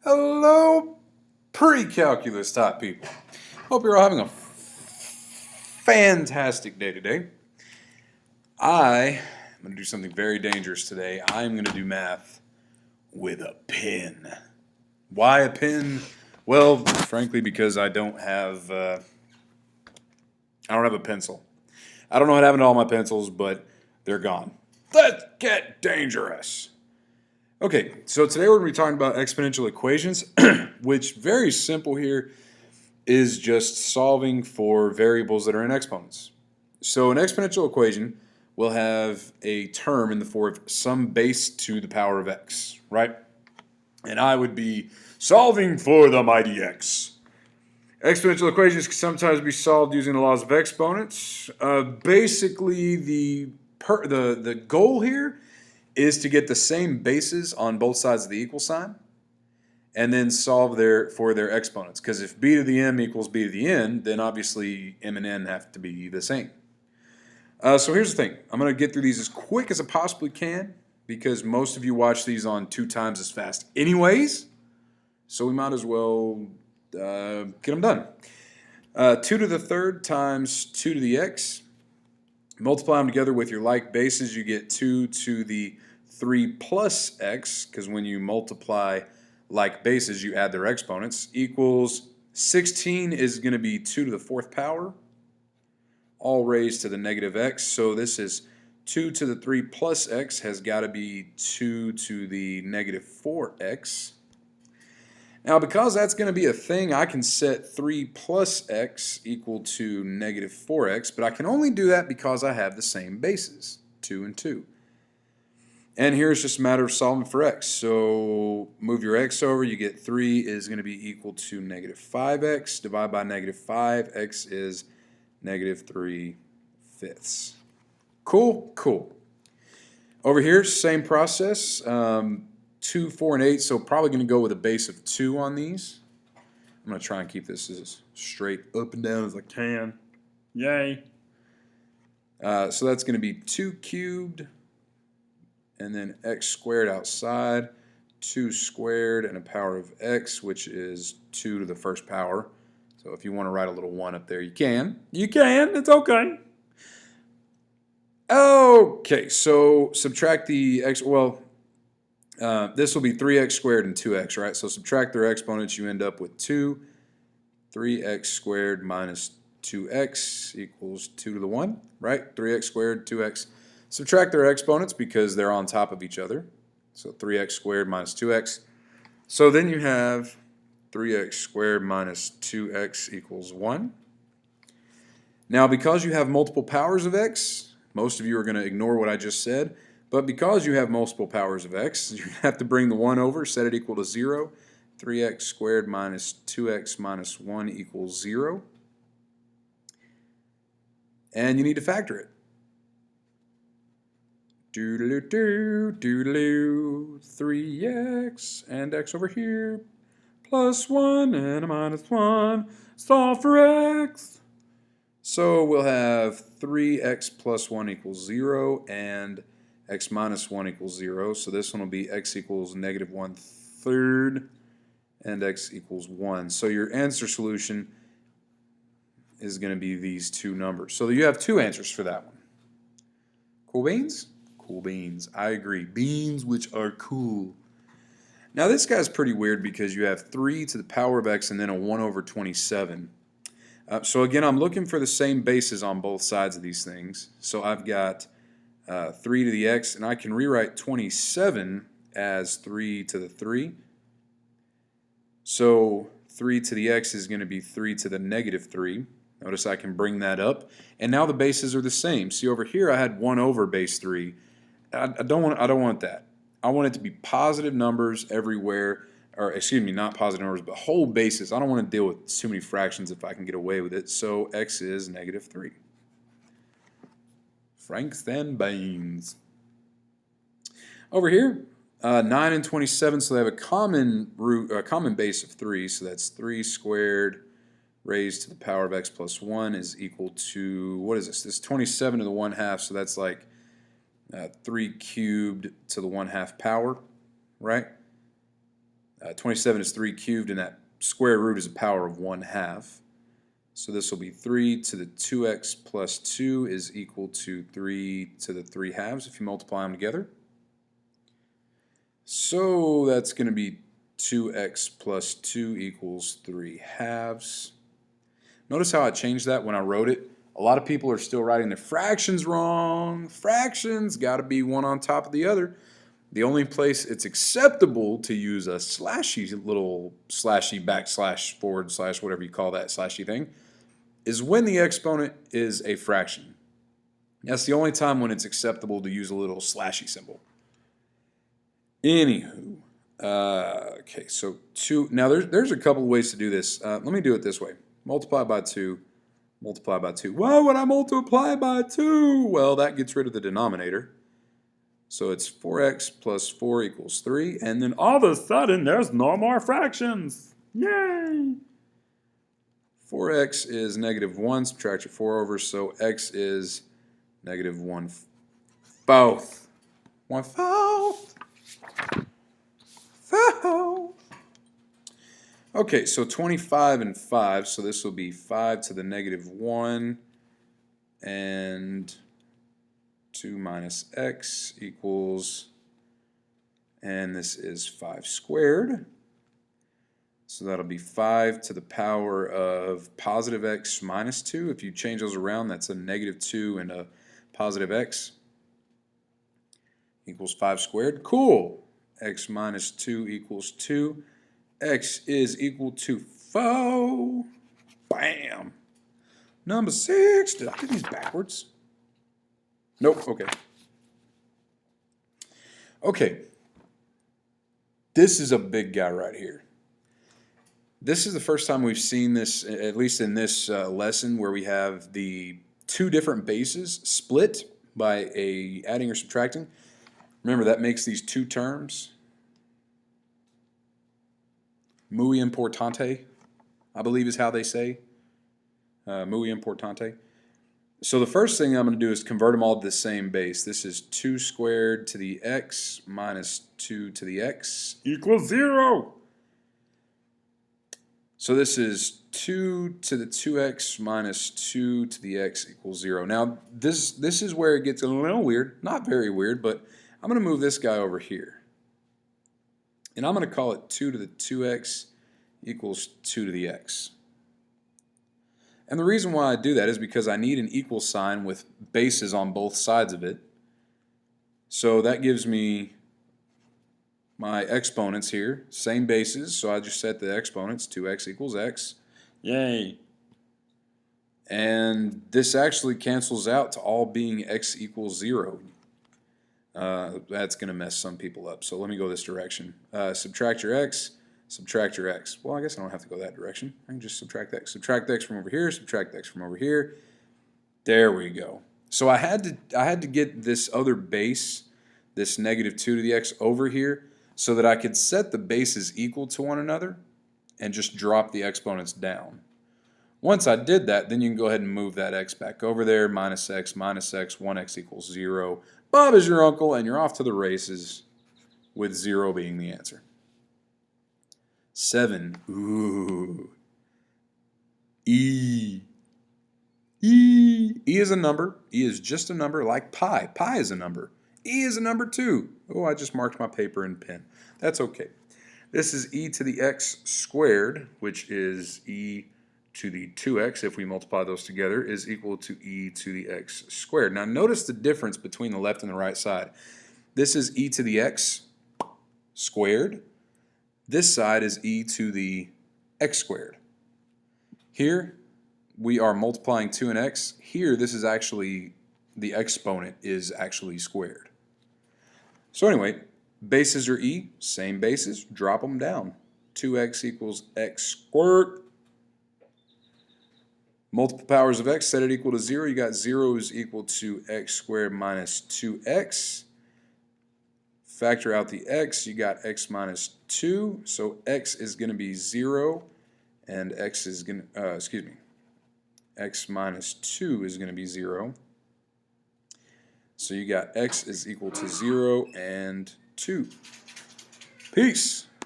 Hello, pre-calculus type people. Hope you're all having a fantastic day today. I'm going to do something very dangerous today. I'm going to do math with a pen. Why a pen? Well, frankly, because I don't have a pencil. I don't know what happened to all my pencils, but they're gone. Let's get dangerous. Okay, so today we're going to be talking about exponential equations, which very simple here is just solving for variables that are in exponents. So an exponential equation will have a term in the form of some base to the power of x, right? And I would be solving for the mighty x. Exponential equations can sometimes be solved using the laws of exponents. Basically, the goal here is to get the same bases on both sides of the equal sign and then solve for their exponents. Because if b to the m equals b to the n, then obviously m and n have to be the same. So here's the thing. I'm going to get through these as quick as I possibly can because most of you watch these on 2 times as fast anyways. So we might as well get them done. 2 to the third times 2 to the x. Multiply them together with your like bases, you get 2 to the 3 plus x, because when you multiply like bases, you add their exponents, equals 16 is going to be 2 to the 4th power, all raised to the negative x. So this is 2 to the 3 plus x has got to be 2 to the negative 4x. Now, because that's going to be a thing, I can set 3 plus x equal to negative 4x, but I can only do that because I have the same bases, 2 and 2. And here's just a matter of solving for x. So move your x over, you get 3 is going to be equal to negative 5x. Divide by negative 5, x is negative 3/5. Cool? Cool. Over here, same process. 2, 4, and 8, so probably going to go with a base of 2 on these. I'm going to try and keep this as straight up and down as I can. Yay! So that's going to be 2 cubed, and then x squared outside, 2 squared, and a power of x, which is 2 to the 1st power. So if you want to write a little 1 up there, you can. You can. It's okay. Okay, so subtract the x. Well, this will be 3x squared and 2x, right? So subtract their exponents, you end up with 2. 3x squared minus 2x equals 2 to the 1, right? 3x squared, 2x. Subtract their exponents because they're on top of each other. So 3x squared minus 2x. So then you have 3x squared minus 2x equals 1. Now, because you have multiple powers of x, most of you are going to ignore what I just said. But because you have multiple powers of x, you have to bring the 1 over, set it equal to 0. 3x squared minus 2x minus 1 equals 0. And you need to factor it. Doodle-doo, doodle-doo, 3x and x over here, plus 1 and a minus 1, solve for x. So we'll have 3x plus 1 equals 0 and x minus 1 equals 0. So this one will be x equals negative 1/3 and x equals 1. So your answer solution is going to be these 2 numbers. So you have 2 answers for that one. Cool beans? Cool beans. I agree. Beans which are cool. Now this guy's pretty weird because you have 3 to the power of x and then a 1 over 27. So again, I'm looking for the same bases on both sides of these things. So I've got 3 to the x, and I can rewrite 27 as 3 to the 3. So 3 to the x is going to be 3 to the negative 3. Notice I can bring that up, and now the bases are the same. See, over here I had 1 over base 3. I don't want that. I want it to be positive numbers everywhere, or excuse me, not positive numbers, but whole bases. I don't want to deal with too many fractions if I can get away with it. So x is negative 3. Franks and beans. Over here, 9 and 27, so they have a common root, a common base of 3. So that's 3 squared raised to the power of x plus 1 is equal to, what is this? This is 27 to the 1/2, so that's like 3 cubed to the 1/2 power, right? 27 is 3 cubed, and that square root is a power of 1/2. So this will be 3 to the 2x plus 2 is equal to 3 to the 3/2 if you multiply them together. So that's going to be 2x plus 2 equals 3/2. Notice how I changed that when I wrote it. A lot of people are still writing their fractions wrong. Fractions got to be one on top of the other. The only place it's acceptable to use a slashy little slashy backslash forward slash whatever you call that slashy thing is when the exponent is a fraction. That's the only time when it's acceptable to use a little slashy symbol. Anywho, okay, so 2. Now there's a couple of ways to do this. Let me do it this way. Multiply by 2. Multiply by 2. Why would I multiply by 2? Well, that gets rid of the denominator. So it's 4x plus 4 equals 3. And then all of a sudden, there's no more fractions. Yay! 4x is -1. Subtract your 4 over. So x is -1/4. 1/4. Okay, so 25 and 5, so this will be 5 to the -1 and 2 minus x equals, and this is 5 squared. So that'll be 5 to the power of positive x minus 2. If you change those around, that's a -2 and a positive x equals 5 squared. Cool. X minus 2 equals 2. X is equal to 4. Bam. Number 6. Did I do these backwards? Nope. Okay. Okay. This is a big guy right here. This is the first time we've seen this, at least in this lesson, where we have the two different bases split by a adding or subtracting. Remember, that makes these two terms muy importante, I believe is how they say. Muy importante. So the first thing I'm going to do is convert them all to the same base. This is 2 squared to the x minus 2 to the x equals 0. So this is 2 to the 2x minus 2 to the x equals 0. Now this is where it gets a little weird. Not very weird, but I'm going to move this guy over here. And I'm going to call it 2 to the 2x equals 2 to the x. And the reason why I do that is because I need an equal sign with bases on both sides of it. So that gives me my exponents here, same bases, so I just set the exponents, 2x equals x. Yay! And this actually cancels out to all being x equals 0. That's going to mess some people up, so let me go this direction. Subtract your x. Subtract your x. Well, I guess I don't have to go that direction. I can just subtract x. Subtract x from over here, subtract x from over here. There we go. So I had to get this other base, this -2 to the x over here, so that I could set the bases equal to one another and just drop the exponents down. Once I did that, then you can go ahead and move that x back over there, minus x, 1x equals 0. Bob is your uncle, and you're off to the races with 0 being the answer. 7. Ooh. E. E. E is a number. E is just a number like pi. Pi is a number. E is a number too. Oh, I just marked my paper in pen. That's okay. This is e to the x squared, which is e to the 2x, if we multiply those together, is equal to e to the x squared. Now notice the difference between the left and the right side. This is e to the x squared. This side is e to the x squared. Here we are multiplying 2 and x. Here this is actually, the exponent is actually squared. So anyway, bases are e, same bases, drop them down. 2x equals x squared. Multiple powers of x, set it equal to 0. You got 0 is equal to x squared minus 2x. Factor out the x, you got x minus 2. So x is going to be 0, and x is going to, x minus 2 is going to be 0. So you got x is equal to 0 and 2. Peace.